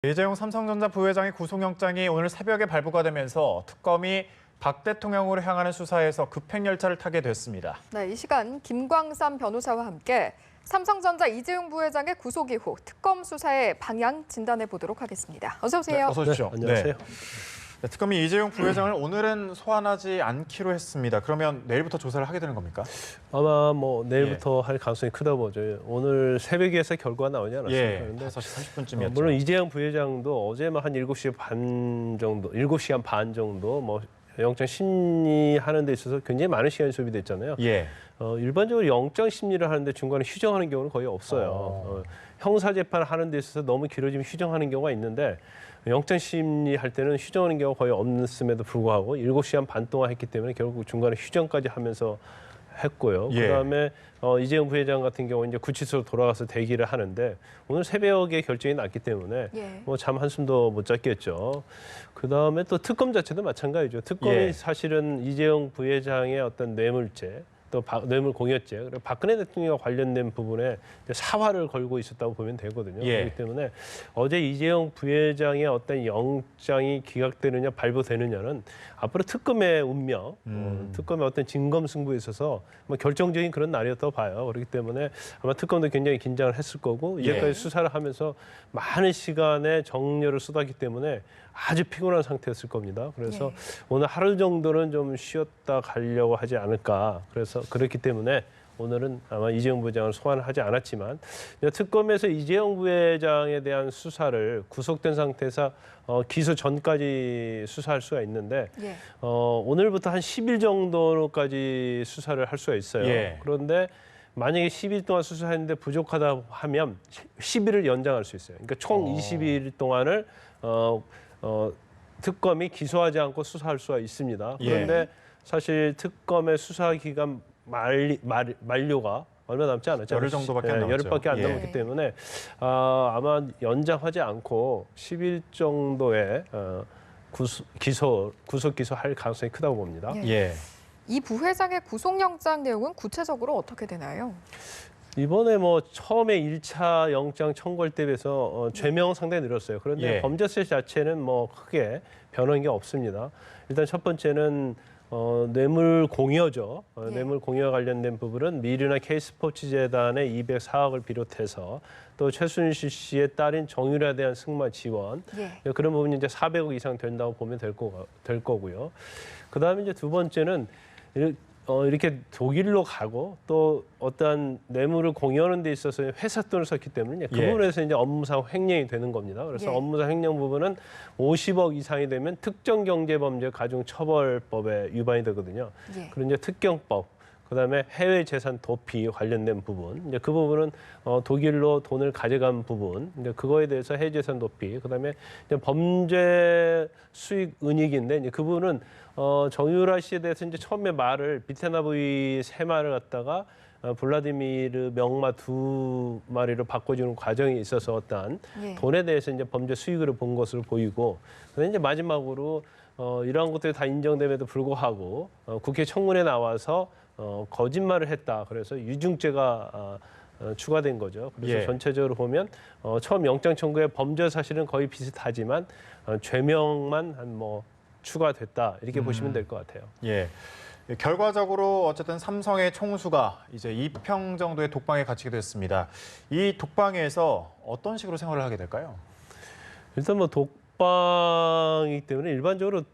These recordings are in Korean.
이재용 삼성전자 부회장의 구속영장이 오늘 새벽에 발부가 되면서 특검이 박 대통령으로 향하는 수사에서 급행열차를 타게 됐습니다. 네, 이 시간 김광삼 변호사와 함께 삼성전자 이재용 부회장의 구속 이후 특검 수사의 방향 진단해 보도록 하겠습니다. 어서 오세요. 네, 어서 오십시오. 네, 안녕하세요. 네, 특검이 이재용 부회장을 오늘은 소환하지 않기로 했습니다. 그러면 내일부터 조사를 하게 되는 겁니까? 아마 내일부터 할 가능성이 크다고 보죠. 오늘 새벽에서 결과가 나오지 않았습니까? 예, 그런데 5시 30분쯤이었죠. 물론 이재용 부회장도 어제 한 7시 정도, 7시간 반 정도 영장 심리하는 데 있어서 굉장히 많은 시간이 소비됐잖아요. 예. 일반적으로 영장 심리를 하는데 중간에 휴정하는 경우는 거의 없어요. 형사 재판 하는 데 있어서 너무 길어지면 휴정하는 경우가 있는데 영장 심리할 때는 휴정하는 경우가 거의 없음에도 불구하고 7시간 반 동안 했기 때문에 결국 중간에 휴정까지 하면서 했고요. 예. 그다음에 이재용 부회장 같은 경우 이제 구치소로 돌아가서 대기를 하는데 오늘 새벽에 결정이 났기 때문에 예. 잠 한숨도 못 잤겠죠. 그다음에 또 특검 자체도 마찬가지죠. 특검이 예. 사실은 이재용 부회장의 어떤 뇌물죄 또 뇌물 공여죄, 그리고 박근혜 대통령과 관련된 부분에 사활을 걸고 있었다고 보면 되거든요. 예. 그렇기 때문에 어제 이재용 부회장의 어떤 영장이 기각되느냐 발부되느냐는 앞으로 특검의 운명, 특검의 어떤 진검승부에 있어서 결정적인 그런 날이었다고 봐요. 그렇기 때문에 아마 특검도 굉장히 긴장을 했을 거고 이제까지 예. 수사를 하면서 많은 시간에 정렬을 쏟았기 때문에 아주 피곤한 상태였을 겁니다. 그래서 예. 오늘 하루 정도는 좀 쉬었다 가려고 하지 않을까. 그래서 그렇기 때문에 오늘은 아마 이재용 부회장을 소환을 하지 않았지만 특검에서 이재용 부회장에 대한 수사를 구속된 상태에서 기소 전까지 수사할 수가 있는데 예. 오늘부터 한 10일 정도까지 수사를 할 수가 있어요. 예. 그런데 만약에 10일 동안 수사했는데 부족하다 하면 10일을 연장할 수 있어요. 그러니까 총 20일 동안을 특검이 기소하지 않고 수사할 수가 있습니다. 그런데 예. 사실 특검의 수사 기간 만료가 얼마 남지 않았죠. 열흘 정도밖에 안 남았죠. 열흘밖에 안 예. 남았기 때문에 아마 연장하지 않고 10일 정도의 구속 기소할 가능성이 크다고 봅니다. 예. 예. 이 부회장의 구속영장 내용은 구체적으로 어떻게 되나요? 이번에 처음에 1차 영장 청구할 때 비해서 죄명은 상당히 늘었어요. 그런데 예. 범죄세 자체는 크게 변한 게 없습니다. 일단 첫 번째는 뇌물 공여죠. 예. 뇌물 공여와 관련된 부분은 미르나 K스포츠재단의 204억을 비롯해서 또 최순실 씨의 딸인 정유라에 대한 승마 지원 예. 그런 부분이 이제 400억 이상 된다고 보면 될 거고요. 그다음에 이제 두 번째는 이렇게 독일로 가고 또 어떠한 뇌물을 공유하는 데 있어서 회사 돈을 썼기 때문에 그 예. 부분에서 이제 업무상 횡령이 되는 겁니다. 그래서 예. 업무상 횡령 부분은 50억 이상이 되면 특정경제범죄 가중처벌법에 위반이 되거든요. 예. 그리고 이제 특경법, 그다음에 해외 재산 도피 관련된 부분, 이제 그 부분은 독일로 돈을 가져간 부분, 이제 그거에 대해서 해외 재산 도피, 그다음에 이제 범죄 수익 은닉인데 이제 그 부분은 정유라 씨에 대해서 이제 처음에 말을 비테나브이 3마리를 갖다가 블라디미르 명마 2마리로 바꿔주는 과정이 있어서 어떠한 예. 돈에 대해서 이제 범죄 수익으로 본 것으로 보이고, 그다음에 이제 마지막으로 이러한 것들이 다 인정됨에도 불구하고 국회 청문회에 나와서 거짓말을 했다. 그래서 유증죄가 추가된 거죠. 그래서 예. 전체적으로 보면 처음 영장 청구의 범죄 사실은 거의 비슷하지만 죄명만 추가됐다. 이렇게 보시면 될 것 같아요. 예. 결과적으로 어쨌든 삼성의 총수가 이제 2평 정도의 독방에 갇히게 됐습니다. 이 독방에서 어떤 식으로 생활을 하게 될까요? 일단 독방이기 때문에 일반적으로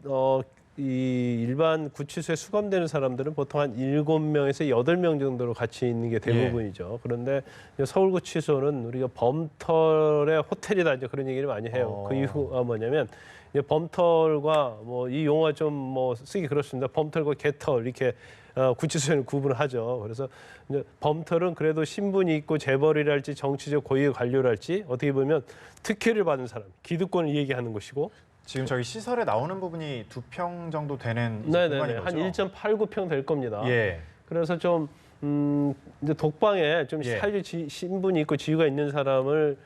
이 일반 구치소에 수감되는 사람들은 보통 한 7명에서 8명 정도로 같이 있는 게 대부분이죠. 그런데 서울구치소는 우리가 범털의 호텔이다 이제 그런 얘기를 많이 해요. 그 이유가 뭐냐면 이제 범털과 이 용어가 좀 쓰기 그렇습니다. 범털과 개털 이렇게 구치소에는 구분을 하죠. 그래서 이제 범털은 그래도 신분이 있고 재벌이랄지 정치적 고위 관료랄지 어떻게 보면 특혜를 받은 사람, 기득권을 얘기하는 것이고. 지금 저희 시설에 나오는 부분이 2평 정도 되는 네네네. 공간인 한 거죠? 1.89평 될 겁니다. 예. 그래서 좀 이제 독방에 좀 예. 사회적 신분이 있고 지위가 있는 사람을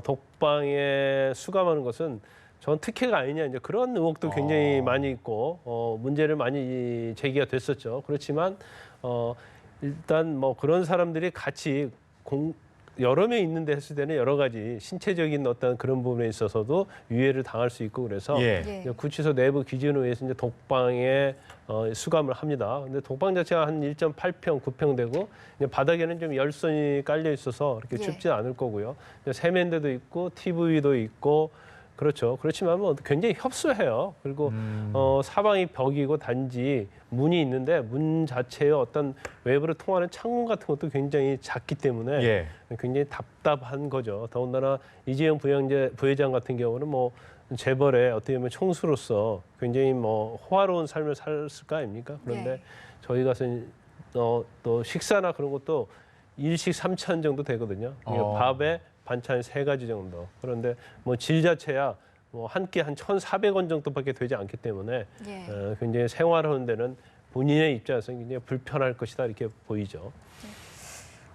독방에 수감하는 것은 전 특혜가 아니냐 이제 그런 의혹도 굉장히 많이 있고 문제를 많이 제기가 됐었죠. 그렇지만 일단 그런 사람들이 같이 여러 명 있는데 했을 때는 여러 가지 신체적인 어떤 그런 부분에 있어서도 유해를 당할 수 있고 그래서 예. 예. 이제 구치소 내부 기준에 의해서 이제 독방에 수감을 합니다. 근데 독방 자체가 한 1.8평, 9평 되고 이제 바닥에는 좀 열선이 깔려 있어서 그렇게 예. 춥지 않을 거고요. 이제 세면대도 있고 TV도 있고 그렇죠. 그렇지만 뭐 굉장히 협소해요. 그리고 사방이 벽이고 단지 문이 있는데 문 자체의 어떤 외부로 통하는 창문 같은 것도 굉장히 작기 때문에 예. 굉장히 답답한 거죠. 더군다나 이재용 부회장 같은 경우는 뭐 재벌의 어떻게 보면 총수로서 굉장히 뭐 호화로운 삶을 살았을 거 아닙니까? 그런데 예. 저희 가서 또 식사나 그런 것도 일식 3,000 정도 되거든요. 그러니까 밥에 반찬 3가지 정도. 그런데 뭐 질 자체야 뭐 한 끼 한 1,400원 정도밖에 되지 않기 때문에 예. 굉장히 생활하는 데는 본인의 입장에서 굉장히 불편할 것이다 이렇게 보이죠.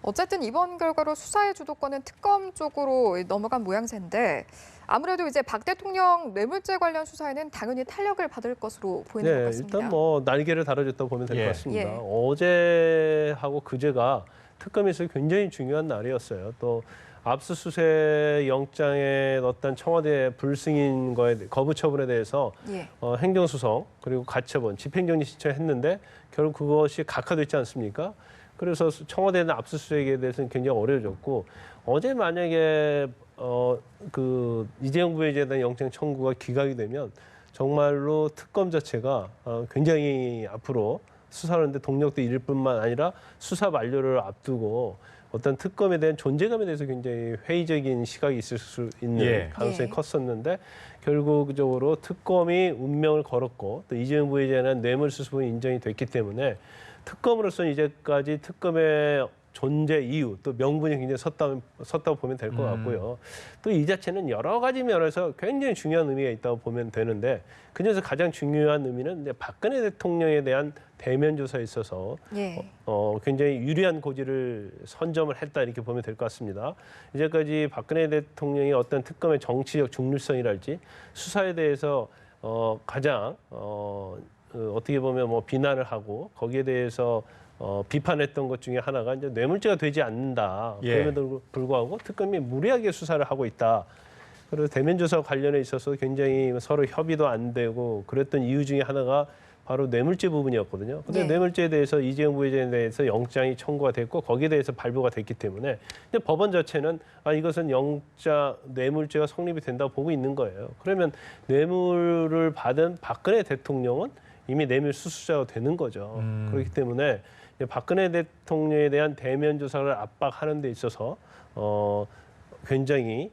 어쨌든 이번 결과로 수사의 주도권은 특검 쪽으로 넘어간 모양새인데 아무래도 이제 박 대통령 뇌물죄 관련 수사에는 당연히 탄력을 받을 것으로 보이는 것 같습니다. 일단 뭐 날개를 달아줬다고 보면 될 것 예. 같습니다. 예. 어제하고 그제가 특검에서 굉장히 중요한 날이었어요. 또 압수수색 영장에 넣었던 청와대 불승인 거부 처분에 대해서 예. 행정소송 그리고 가처분, 집행정지 신청했는데 결국 그것이 각하됐지 않습니까? 그래서 청와대는 압수수색에 대해서는 굉장히 어려워졌고 어제 만약에 그 이재용 부회장에 대한 영장 청구가 기각이 되면 정말로 특검 자체가 굉장히 앞으로 수사하는데 동력도 잃을 뿐만 아니라 수사 만료를 앞두고 어떤 특검에 대한 존재감에 대해서 굉장히 회의적인 시각이 있을 수 있는 예. 가능성이 예. 컸었는데 결국적으로 특검이 운명을 걸었고 또 이재용 부회장에 대한 뇌물수수분이 인정이 됐기 때문에 특검으로서는 이제까지 특검의 존재 이유 또 명분이 굉장히 섰다고 보면 될 것 같고요. 또 이 자체는 여러 가지 면에서 굉장히 중요한 의미가 있다고 보면 되는데 그중에서 가장 중요한 의미는 이제 박근혜 대통령에 대한 대면 조사에 있어서 예. 굉장히 유리한 고지를 선점을 했다 이렇게 보면 될 것 같습니다. 이제까지 박근혜 대통령이 어떤 특검의 정치적 중립성이랄지 수사에 대해서 가장 어떻게 보면 뭐 비난을 하고 거기에 대해서 비판했던 것 중에 하나가 이제 뇌물죄가 되지 않는다. 예. 그럼에도 불구하고 특검이 무리하게 수사를 하고 있다. 그래서 대면 조사 관련해 있어서 굉장히 서로 협의도 안 되고 그랬던 이유 중에 하나가 바로 뇌물죄 부분이었거든요. 근데 네. 뇌물죄에 대해서 이재용 부회장에 대해서 영장이 청구가 됐고 거기에 대해서 발부가 됐기 때문에 이제 법원 자체는 이것은 뇌물죄가 성립이 된다고 보고 있는 거예요. 그러면 뇌물을 받은 박근혜 대통령은 이미 뇌물 수수자가 되는 거죠. 그렇기 때문에 이제 박근혜 대통령에 대한 대면 조사를 압박하는 데 있어서 굉장히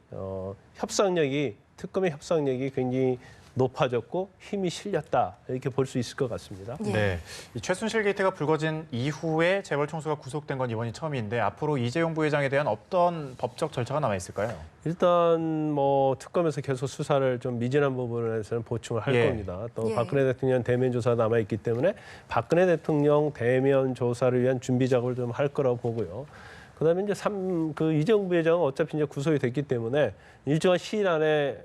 특검의 협상력이 굉장히 높아졌고 힘이 실렸다 이렇게 볼 수 있을 것 같습니다. 예. 네. 이 최순실 게이트가 불거진 이후에 재벌 총수가 구속된 건 이번이 처음인데 앞으로 이재용 부회장에 대한 어떤 법적 절차가 남아 있을까요? 일단 뭐 특검에서 계속 수사를 좀 미진한 부분에서는 보충을 할 예. 겁니다. 또 예. 박근혜 대통령 대면 조사 남아 있기 때문에 박근혜 대통령 대면 조사를 위한 준비 작업을 좀 할 거라고 보고요. 그다음에 이제 이재용 부회장은 어차피 이제 구속이 됐기 때문에 일정한 시일 안에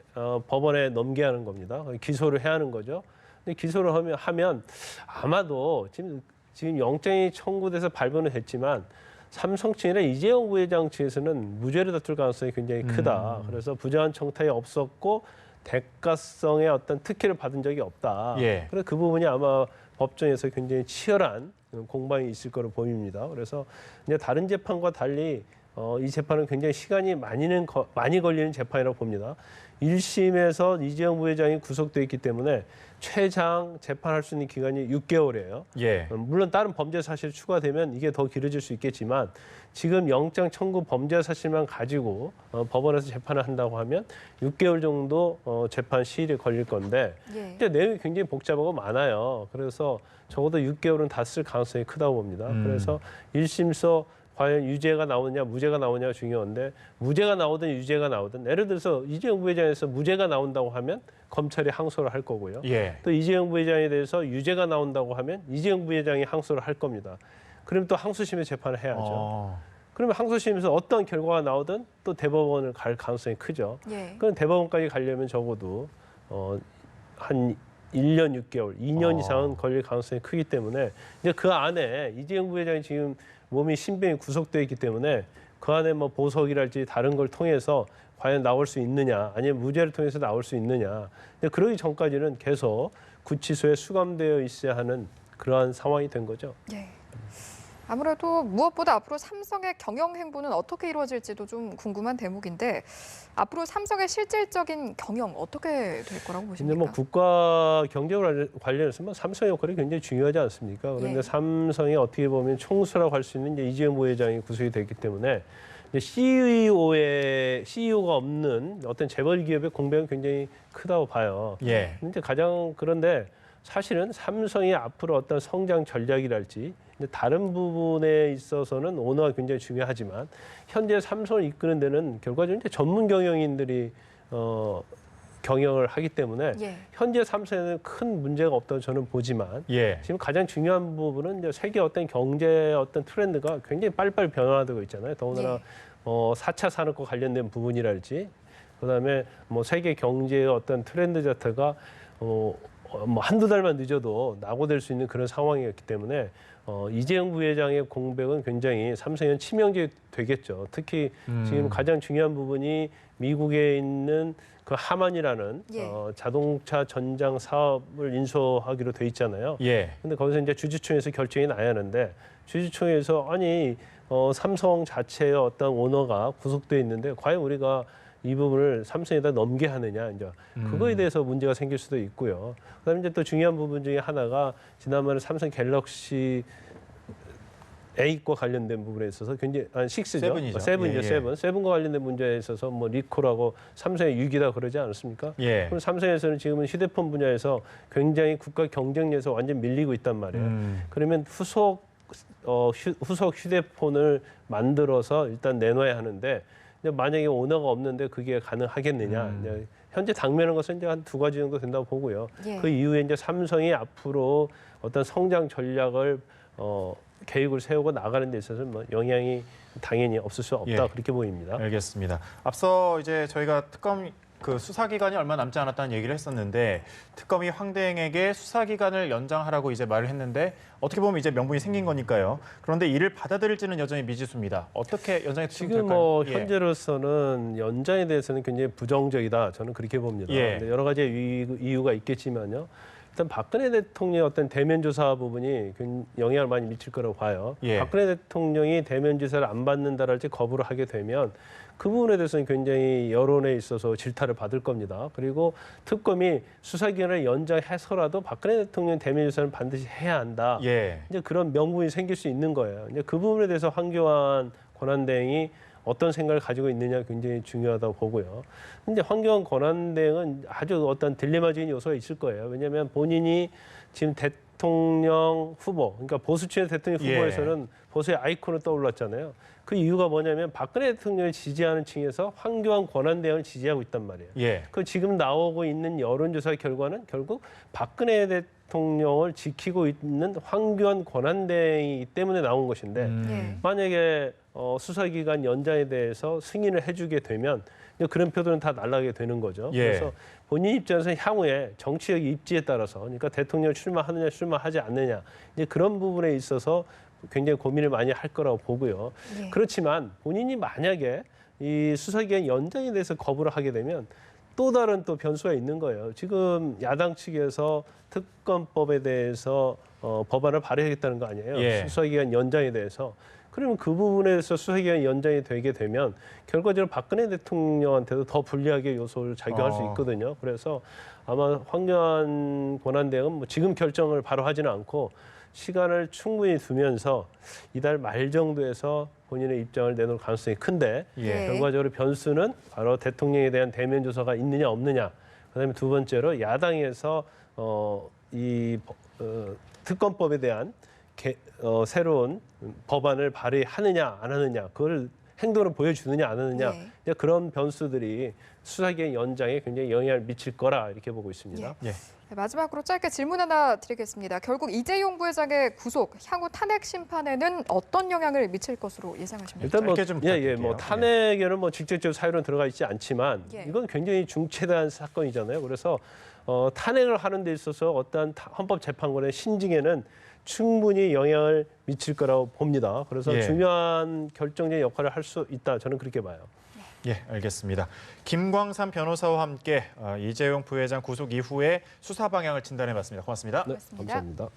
법원에 넘겨야 하는 겁니다. 기소를 해야 하는 거죠. 근데 기소를 하면 아마도 지금 영장이 청구돼서 발부는 했지만 삼성 측이나 이재용 부회장 측에서는 무죄를 다툴 가능성이 굉장히 크다. 그래서 부정한 청탁이 없었고 대가성의 어떤 특혜를 받은 적이 없다. 예. 그래서 그 부분이 아마 법정에서 굉장히 치열한 공방이 있을 거로 보입니다. 그래서 이제 다른 재판과 달리 이 재판은 굉장히 시간이 많이 걸리는 재판이라고 봅니다. 1심에서 이재용 부회장이 구속돼 있기 때문에 최장 재판할 수 있는 기간이 6개월이에요. 예. 물론 다른 범죄 사실 추가되면 이게 더 길어질 수 있겠지만 지금 영장 청구 범죄 사실만 가지고 법원에서 재판을 한다고 하면 6개월 정도 재판 시일이 걸릴 건데 예. 이제 내용이 굉장히 복잡하고 많아요. 그래서 적어도 6개월은 다 쓸 가능성이 크다고 봅니다. 그래서 1심에서 과연 유죄가 나오느냐 무죄가 나오느냐가 중요한데 무죄가 나오든 유죄가 나오든 예를 들어서 이재용 부회장에서 무죄가 나온다고 하면 검찰이 항소를 할 거고요. 예. 또 이재용 부회장에 대해서 유죄가 나온다고 하면 이재용 부회장이 항소를 할 겁니다. 그럼 또 항소심에 재판을 해야죠. 그러면 항소심에서 어떤 결과가 나오든 또 대법원을 갈 가능성이 크죠. 예. 그럼 대법원까지 가려면 적어도 한 1년 6개월, 2년 이상은 걸릴 가능성이 크기 때문에 이제 그 안에 이재용 부회장이 지금 몸이 신병이 구속되어 있기 때문에 그 안에 뭐 보석이랄지 다른 걸 통해서 과연 나올 수 있느냐, 아니면 무죄를 통해서 나올 수 있느냐. 근데 그러기 전까지는 계속 구치소에 수감되어 있어야 하는 그러한 상황이 된 거죠. 예. 아무래도 무엇보다 앞으로 삼성의 경영 행보는 어떻게 이루어질지도 좀 궁금한 대목인데 앞으로 삼성의 실질적인 경영 어떻게 될 거라고 근데 보십니까? 뭐 국가 경제와 관련해서 뭐 삼성의 역할이 굉장히 중요하지 않습니까? 그런데 예. 삼성이 어떻게 보면 총수라고 할 수 있는 이제 이재용 부회장이 구속이 됐기 때문에 이제 CEO가 없는 어떤 재벌 기업의 공백은 굉장히 크다고 봐요. 예. 근데 그런데 사실은 삼성이 앞으로 어떤 성장 전략이랄지 다른 부분에 있어서는 오너가 굉장히 중요하지만 현재 삼성을 이끄는 데는 결과적으로 이제 전문 경영인들이 경영을 하기 때문에 예. 현재 삼성에는 큰 문제가 없다고 저는 보지만 예. 지금 가장 중요한 부분은 이제 세계 어떤 경제 어떤 트렌드가 굉장히 빨리빨리 변화되고 있잖아요. 더군다나 예. 4차 산업과 관련된 부분이랄지 그다음에 뭐 세계 경제의 어떤 트렌드 자체가 뭐 한두 달만 늦어도 낙오될 수 있는 그런 상황이었기 때문에 이재용 부회장의 공백은 굉장히 삼성에는 치명적이 되겠죠. 특히 지금 가장 중요한 부분이 미국에 있는 그 하만이라는 예. 자동차 전장 사업을 인수하기로 돼 있잖아요. 예. 근데 거기서 이제 주주총회에서 결정이 나야 하는데 주주총회에서 아니 삼성 자체의 어떤 오너가 구속돼 있는데 과연 우리가 이 부분을 삼성에다 넘게 하느냐 이제 그거에 대해서 문제가 생길 수도 있고요. 그다음에 이제 또 중요한 부분 중에 하나가 지난번에 삼성 갤럭시 8과 관련된 부분에 있어서 굉장히 6죠. 세븐이죠. 세븐이죠. 예, 예. 세븐과 관련된 문제에 있어서 뭐 리콜하고 삼성의 위기다 그러지 않았습니까? 예. 그럼 삼성에서는 지금은 휴대폰 분야에서 굉장히 국가 경쟁력에서 완전 밀리고 있단 말이에요. 그러면 후속 휴대폰을 만들어서 일단 내놔야 하는데 이제 만약에 오너가 없는데 그게 가능하겠느냐? 이제 현재 당면한 것은 이제 한 두 가지 정도 된다고 보고요. 예. 그 이후에 이제 삼성이 앞으로 어떤 성장 전략을 계획을 세우고 나가는 데 있어서 뭐 영향이 당연히 없을 수 없다 예. 그렇게 보입니다. 알겠습니다. 앞서 이제 저희가 특검 그 수사 기간이 얼마 남지 않았다는 얘기를 했었는데 특검이 황대행에게 수사 기간을 연장하라고 이제 말을 했는데 어떻게 보면 이제 명분이 생긴 거니까요. 그런데 이를 받아들일지는 여전히 미지수입니다. 어떻게 연장이 지금 될까요? 뭐 예. 현재로서는 연장에 대해서는 굉장히 부정적이다. 저는 그렇게 봅니다. 예. 근데 여러 가지 이유가 있겠지만요. 일단 박근혜 대통령의 어떤 대면 조사 부분이 영향을 많이 미칠 거라고 봐요. 예. 박근혜 대통령이 대면 조사를 안 받는다랄지 거부를 하게 되면 그 부분에 대해서는 굉장히 여론에 있어서 질타를 받을 겁니다. 그리고 특검이 수사 기간을 연장해서라도 박근혜 대통령 대면 조사는 반드시 해야 한다. 예. 이제 그런 명분이 생길 수 있는 거예요. 이제 그 부분에 대해서 황교안 권한대행이 어떤 생각을 가지고 있느냐 굉장히 중요하다고 보고요. 근데 황교안 권한대행은 아주 어떤 딜레마적인 요소가 있을 거예요. 왜냐하면 본인이 지금 대통령 후보, 그러니까 보수층의 대통령 예. 후보에서는 보수의 아이콘으로 떠올랐잖아요. 그 이유가 뭐냐면 박근혜 대통령을 지지하는 층에서 황교안 권한대행을 지지하고 있단 말이에요. 예. 그 지금 나오고 있는 여론조사 결과는 결국 박근혜 대통령을 지키고 있는 황교안 권한대행이기 때문에 나온 것인데 예. 만약에 수사기간 연장에 대해서 승인을 해주게 되면 그런 표들은 다 날아가게 되는 거죠. 예. 그래서 본인 입장에서 향후에 정치적 입지에 따라서 그러니까 대통령 출마하느냐 출마하지 않느냐 이제 그런 부분에 있어서 굉장히 고민을 많이 할 거라고 보고요. 예. 그렇지만 본인이 만약에 이 수사기간 연장에 대해서 거부를 하게 되면 또 다른 또 변수가 있는 거예요. 지금 야당 측에서 특검법에 대해서 법안을 발의하겠다는 거 아니에요. 예. 수사기간 연장에 대해서. 그러면 그 부분에서 수사기간 연장이 되게 되면 결과적으로 박근혜 대통령한테도 더 불리하게 요소를 작용할 수 있거든요. 그래서 아마 황교안 권한대행은 뭐 지금 결정을 바로 하지는 않고 시간을 충분히 두면서 이달 말 정도에서 본인의 입장을 내놓을 가능성이 큰데 예. 결과적으로 변수는 바로 대통령에 대한 대면 조사가 있느냐 없느냐. 그다음에 두 번째로 야당에서 특검법에 대한 새로운 법안을 발의하느냐 안 하느냐 그걸 행동으로 보여주느냐 안 하느냐 예. 이제 그런 변수들이 수사기간 연장에 굉장히 영향을 미칠 거라 이렇게 보고 있습니다. 예. 네, 마지막으로 짧게 질문 하나 드리겠습니다. 결국 이재용 부회장의 구속, 향후 탄핵 심판에는 어떤 영향을 미칠 것으로 예상하십니까? 일단 뭐, 짧게 좀 예, 부탁드릴게요. 뭐 탄핵에는 뭐 직접적으로 사유는 들어가 있지 않지만 예. 이건 굉장히 중체대한 사건이잖아요. 그래서 탄핵을 하는 데 있어서 어떠한 헌법재판관의 신증에는 충분히 영향을 미칠 거라고 봅니다. 그래서 예. 중요한 결정적인 역할을 할 수 있다. 저는 그렇게 봐요. 예, 알겠습니다. 김광삼 변호사와 함께 이재용 부회장 구속 이후에 수사 방향을 진단해봤습니다. 고맙습니다. 네, 고맙습니다. 감사합니다.